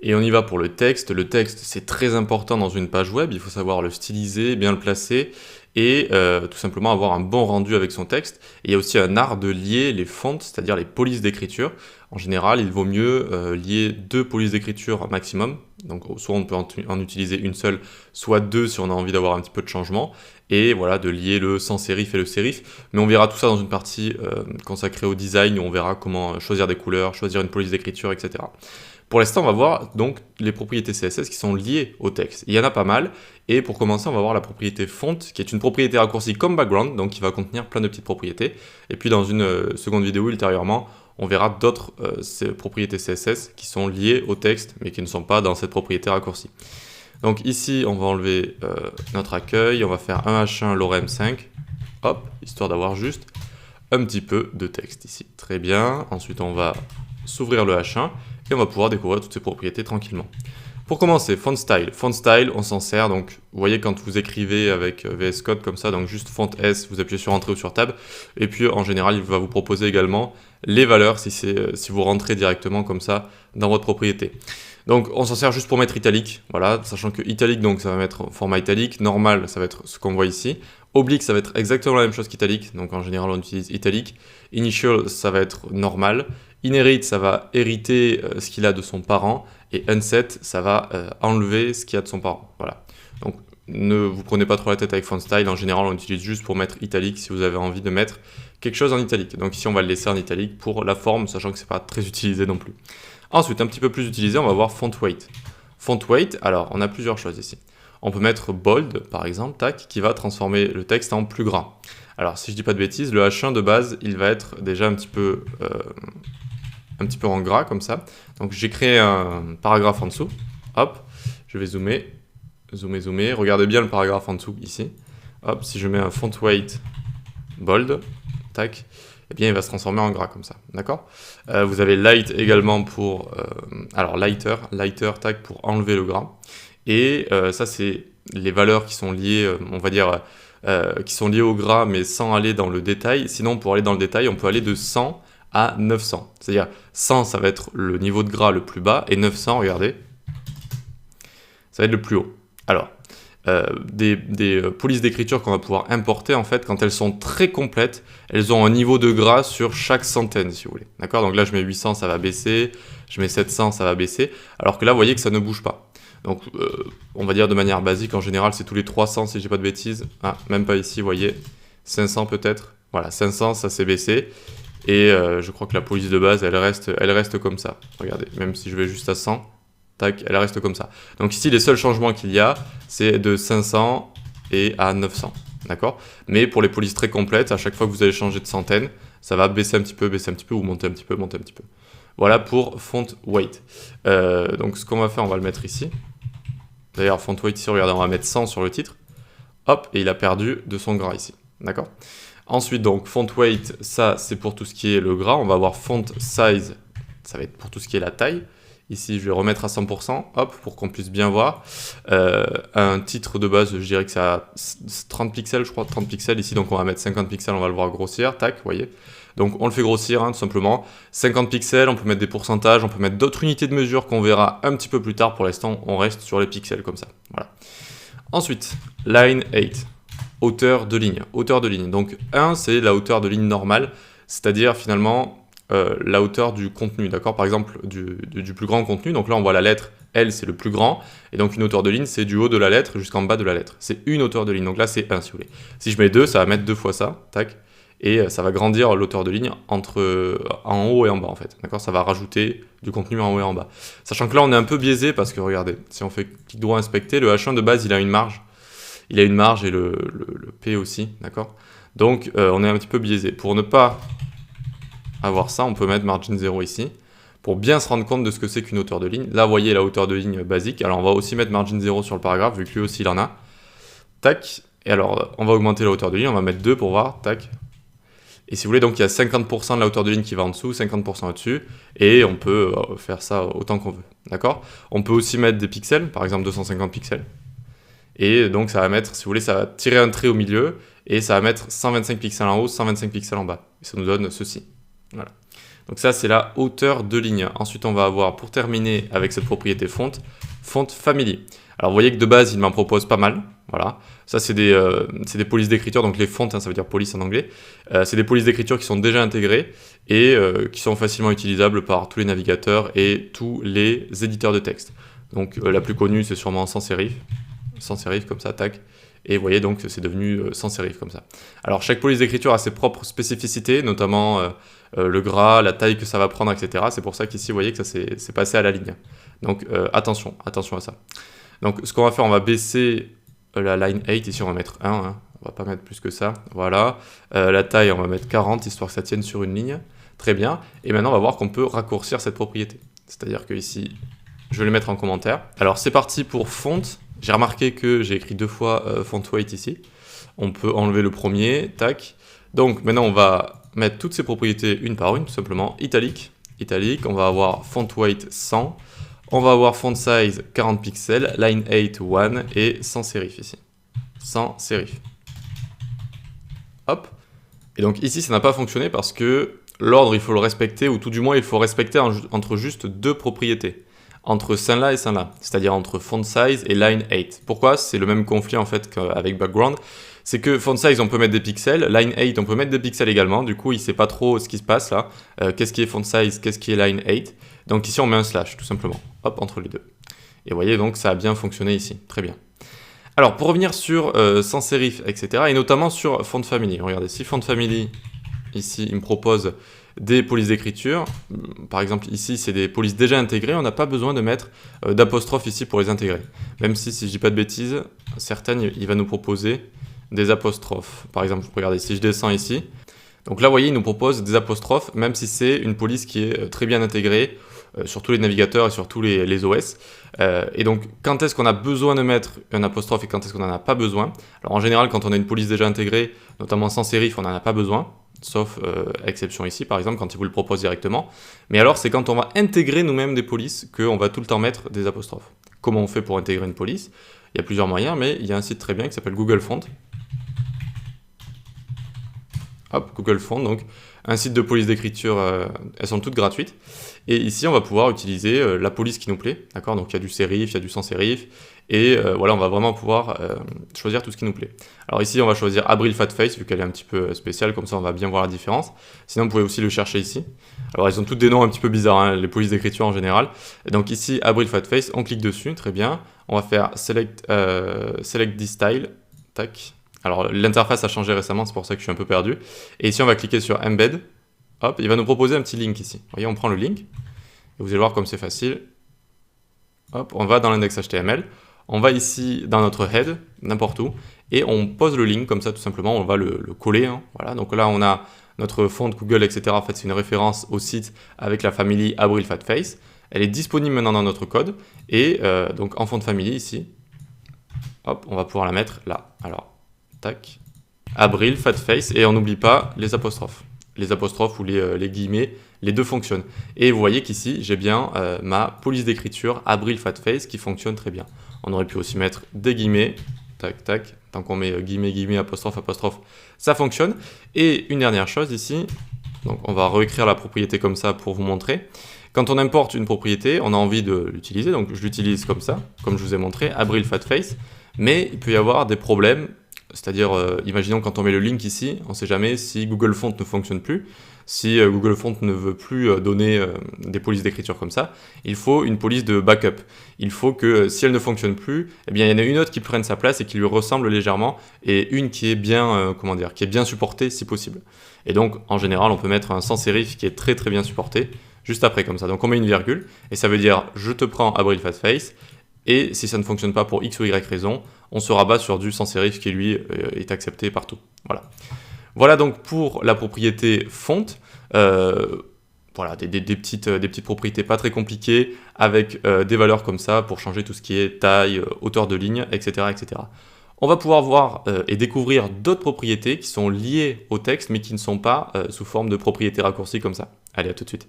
Et on y va pour le texte. Le texte, c'est très important dans une page web. Il faut savoir le styliser, bien le placer et tout simplement avoir un bon rendu avec son texte. Et il y a aussi un art de lier les fonts, c'est-à-dire les polices d'écriture. En général, il vaut mieux lier 2 polices d'écriture maximum. Donc soit on peut en utiliser une seule, soit 2 si on a envie d'avoir un petit peu de changement. Et voilà, de lier le sans sérif et le sérif. Mais on verra tout ça dans une partie consacrée au design où on verra comment choisir des couleurs, choisir une police d'écriture, etc. Pour l'instant, on va voir donc les propriétés CSS qui sont liées au texte. Il y en a pas mal, et pour commencer, on va voir la propriété font, qui est une propriété raccourcie comme background, donc qui va contenir plein de petites propriétés. Et puis dans une seconde vidéo ultérieurement, on verra d'autres propriétés CSS qui sont liées au texte, mais qui ne sont pas dans cette propriété raccourcie. Donc ici, on va enlever notre accueil, on va faire un H1 lorem 5, hop, histoire d'avoir juste un petit peu de texte ici. Très bien, ensuite on va s'ouvrir le H1, et on va pouvoir découvrir toutes ces propriétés tranquillement. Pour commencer, font style. Font style, on s'en sert, donc vous voyez quand vous écrivez avec VS Code comme ça, donc juste font S, vous appuyez sur Entrée ou sur Tab, et puis en général, il va vous proposer également les valeurs si vous rentrez directement comme ça dans votre propriété. Donc on s'en sert juste pour mettre italique, voilà, sachant que italique, donc ça va mettre format italique, normal, ça va être ce qu'on voit ici, oblique, ça va être exactement la même chose qu'italique, donc en général on utilise italique, initial, ça va être normal, inherit, ça va hériter ce qu'il a de son parent, et unset, ça va enlever ce qu'il a de son parent, voilà. Donc ne vous prenez pas trop la tête avec font style, en général on utilise juste pour mettre italique si vous avez envie de mettre quelque chose en italique. Donc ici on va le laisser en italique pour la forme, sachant que c'est pas très utilisé non plus. Ensuite, un petit peu plus utilisé, on va voir font weight. Font weight, alors on a plusieurs choses ici. On peut mettre bold, par exemple, tac, qui va transformer le texte en plus grand. Alors si je dis pas de bêtises, le H1 de base, il va être déjà un petit peu en gras comme ça. Donc j'ai créé un paragraphe en dessous. Hop, je vais zoomer, zoomer. Regardez bien le paragraphe en dessous ici. Hop, si je mets un font weight bold, tac, eh bien il va se transformer en gras comme ça, d'accord. Vous avez light également pour, alors lighter, tag pour enlever le gras. Et ça c'est les valeurs qui sont liées, on va dire, qui sont liées au gras mais sans aller dans le détail. Sinon pour aller dans le détail, on peut aller de 100 à 900. C'est-à-dire 100 ça va être le niveau de gras le plus bas et 900, regardez, ça va être le plus haut. Alors, des polices d'écriture qu'on va pouvoir importer, en fait, quand elles sont très complètes, elles ont un niveau de gras sur chaque centaine, si vous voulez. D'accord? Donc là, je mets 800, ça va baisser. Je mets 700, ça va baisser. Alors que là, vous voyez que ça ne bouge pas. Donc, on va dire de manière basique, en général, c'est tous les 300, si je dis pas de bêtises. Ah, même pas ici, vous voyez. 500 peut-être. Voilà, 500, ça s'est baissé. Et je crois que la police de base, elle reste comme ça. Regardez, même si je vais juste à 100, tac, elle reste comme ça. Donc ici, les seuls changements qu'il y a, c'est de 500 et à 900, d'accord? Mais pour les polices très complètes, à chaque fois que vous allez changer de centaine, ça va baisser un petit peu, ou monter un petit peu, monter un petit peu. Voilà pour font weight. Donc ce qu'on va faire, on va le mettre ici. D'ailleurs, font weight ici, regardez, on va mettre 100 sur le titre. Hop, et il a perdu de son gras ici, d'accord? Ensuite, donc, font weight, ça, c'est pour tout ce qui est le gras. On va avoir font size, ça va être pour tout ce qui est la taille. Ici, je vais remettre à 100%, hop, pour qu'on puisse bien voir. Un titre de base, je dirais que c'est à 30 pixels, je crois, 30 pixels ici. Donc, on va mettre 50 pixels, on va le voir grossir, tac, vous voyez. Donc, on le fait grossir, hein, tout simplement. 50 pixels, on peut mettre des pourcentages, on peut mettre d'autres unités de mesure qu'on verra un petit peu plus tard. Pour l'instant, on reste sur les pixels, comme ça. Voilà. Ensuite, line 8. Hauteur de ligne. Hauteur de ligne. Donc 1, c'est la hauteur de ligne normale, c'est-à-dire finalement la hauteur du contenu, d'accord? Par exemple, du plus grand contenu. Donc là, on voit la lettre L, c'est le plus grand. Et donc une hauteur de ligne, c'est du haut de la lettre jusqu'en bas de la lettre. C'est une hauteur de ligne. Donc là, c'est 1, si vous voulez. Si je mets 2, ça va mettre 2 fois ça, tac. Et ça va grandir l'hauteur de ligne en haut et en bas, en fait. D'accord? Ça va rajouter du contenu en haut et en bas. Sachant que là, on est un peu biaisé parce que, regardez, si on fait clic droit inspecter, le H1 de base, il a une marge. Il a une marge et le P aussi, d'accord? Donc, on est un petit peu biaisé. Pour ne pas avoir ça, on peut mettre margin 0 ici, pour bien se rendre compte de ce que c'est qu'une hauteur de ligne. Là, vous voyez la hauteur de ligne basique. Alors, on va aussi mettre margin 0 sur le paragraphe, vu que lui aussi, il en a. Tac. Et alors, on va augmenter la hauteur de ligne. On va mettre 2 pour voir. Tac. Et si vous voulez, donc, il y a 50% de la hauteur de ligne qui va en dessous, 50% au-dessus. Et on peut faire ça autant qu'on veut, d'accord? On peut aussi mettre des pixels, par exemple 250 pixels. Et donc ça va mettre, si vous voulez, ça va tirer un trait au milieu et ça va mettre 125 pixels en haut, 125 pixels en bas. Et ça nous donne ceci. Voilà. Donc ça, c'est la hauteur de ligne. Ensuite, on va avoir, pour terminer avec cette propriété font family. Alors, vous voyez que de base, il m'en propose pas mal. Voilà. Ça, c'est des polices d'écriture. Donc, les fonts, hein, ça veut dire police en anglais. C'est des polices d'écriture qui sont déjà intégrées et qui sont facilement utilisables par tous les navigateurs et tous les éditeurs de texte. Donc, la plus connue, c'est sûrement sans serif. Sans serif, comme ça, tac. Et vous voyez donc c'est devenu sans serif comme ça. Alors chaque police d'écriture a ses propres spécificités, notamment le gras, la taille que ça va prendre, etc. C'est pour ça qu'ici vous voyez que ça c'est passé à la ligne. Donc attention à ça. Donc ce qu'on va faire, on va baisser la line 8, ici on va mettre 1, hein. On va pas mettre plus que ça. Voilà. La taille on va mettre 40 histoire que ça tienne sur une ligne. Très bien. Et maintenant on va voir qu'on peut raccourcir cette propriété. C'est-à-dire que ici, je vais le mettre en commentaire. Alors c'est parti pour font. J'ai remarqué que j'ai écrit 2 fois font weight ici. On peut enlever le premier, tac. Donc maintenant on va mettre toutes ces propriétés une par une, tout simplement. Italique, on va avoir font weight 100. On va avoir font size 40 pixels, line 8 1 et sans serif ici. Sans serif. Hop. Et donc ici ça n'a pas fonctionné parce que l'ordre il faut le respecter, ou tout du moins il faut respecter entre juste 2 propriétés. Entre celle-là et celle-là, c'est-à-dire entre font size et line 8. Pourquoi? C'est le même conflit en fait qu'avec background. C'est que font size on peut mettre des pixels, line 8 on peut mettre des pixels également, du coup il ne sait pas trop ce qui se passe là. Qu'est-ce qui est font size, qu'est-ce qui est line 8. Donc ici on met un slash tout simplement, hop, entre les deux. Et vous voyez donc ça a bien fonctionné ici, très bien. Alors pour revenir sur sans serif, etc. et notamment sur font family, regardez, si font family, ici il me propose des polices d'écriture, par exemple ici c'est des polices déjà intégrées, on n'a pas besoin de mettre d'apostrophe ici pour les intégrer. Même si je dis pas de bêtises, certaines il va nous proposer des apostrophes. Par exemple, regardez, si je descends ici, donc là vous voyez il nous propose des apostrophes, même si c'est une police qui est très bien intégrée sur tous les navigateurs et sur tous les OS. Et donc quand est-ce qu'on a besoin de mettre un apostrophe et quand est-ce qu'on n'en a pas besoin? Alors en général quand on a une police déjà intégrée, notamment sans serif, on n'en a pas besoin. Sauf exception ici, par exemple, quand il vous le propose directement. Mais alors, c'est quand on va intégrer nous-mêmes des polices qu'on va tout le temps mettre des apostrophes. Comment on fait pour intégrer une police? Il y a plusieurs moyens, mais il y a un site très bien qui s'appelle Google Font. Hop, Google Font, donc un site de police d'écriture, elles sont toutes gratuites. Et ici, on va pouvoir utiliser la police qui nous plaît, d'accord? Donc il y a du serif, il y a du sans serif, et voilà, on va vraiment pouvoir choisir tout ce qui nous plaît. Alors ici, on va choisir Abril Fatface, vu qu'elle est un petit peu spéciale, comme ça on va bien voir la différence. Sinon, vous pouvez aussi le chercher ici. Alors ils ont toutes des noms un petit peu bizarres, hein, les polices d'écriture en général. Et donc ici, Abril Fatface, on clique dessus, très bien. On va faire Select this style, tac. Alors l'interface a changé récemment, c'est pour ça que je suis un peu perdu. Et ici, on va cliquer sur Embed. Hop, il va nous proposer un petit link ici. Vous voyez, on prend le link. Et vous allez voir comme c'est facile. Hop, on va dans l'index HTML. On va ici dans notre head, n'importe où. Et on pose le link comme ça, tout simplement. On va le coller. Hein. Voilà, donc là, on a notre font Google, etc. En fait, c'est une référence au site avec la famille Abril Fatface. Elle est disponible maintenant dans notre code. Et donc en font family ici, hop, on va pouvoir la mettre là. Alors, tac. Abril Fatface. Et on n'oublie pas les apostrophes. Les apostrophes ou les guillemets, les deux fonctionnent. Et vous voyez qu'ici, j'ai bien ma police d'écriture Abril Fatface qui fonctionne très bien. On aurait pu aussi mettre des guillemets, tac, tac, tant qu'on met guillemets, guillemets, apostrophe, apostrophe, ça fonctionne. Et une dernière chose ici, donc on va réécrire la propriété comme ça pour vous montrer. Quand on importe une propriété, on a envie de l'utiliser, donc je l'utilise comme ça, comme je vous ai montré, Abril Fatface, mais il peut y avoir des problèmes. C'est-à-dire, imaginons quand on met le link ici, on ne sait jamais si Google Font ne fonctionne plus, si Google Font ne veut plus donner des polices d'écriture comme ça, il faut une police de backup. Il faut que si elle ne fonctionne plus, eh bien, il y en a une autre qui prenne sa place et qui lui ressemble légèrement, et une qui est bien, qui est bien supportée si possible. Et donc, en général, on peut mettre un sans serif qui est très très bien supporté, juste après comme ça. Donc on met une virgule, et ça veut dire « je te prends Abril Fatface », et si ça ne fonctionne pas pour X ou Y raison, on se rabat sur du sans serif qui lui est accepté partout. Voilà. Voilà donc pour la propriété font. Voilà, des petites propriétés pas très compliquées avec des valeurs comme ça pour changer tout ce qui est taille, hauteur de ligne, etc. etc. On va pouvoir voir et découvrir d'autres propriétés qui sont liées au texte mais qui ne sont pas sous forme de propriétés raccourcies comme ça. Allez, à tout de suite.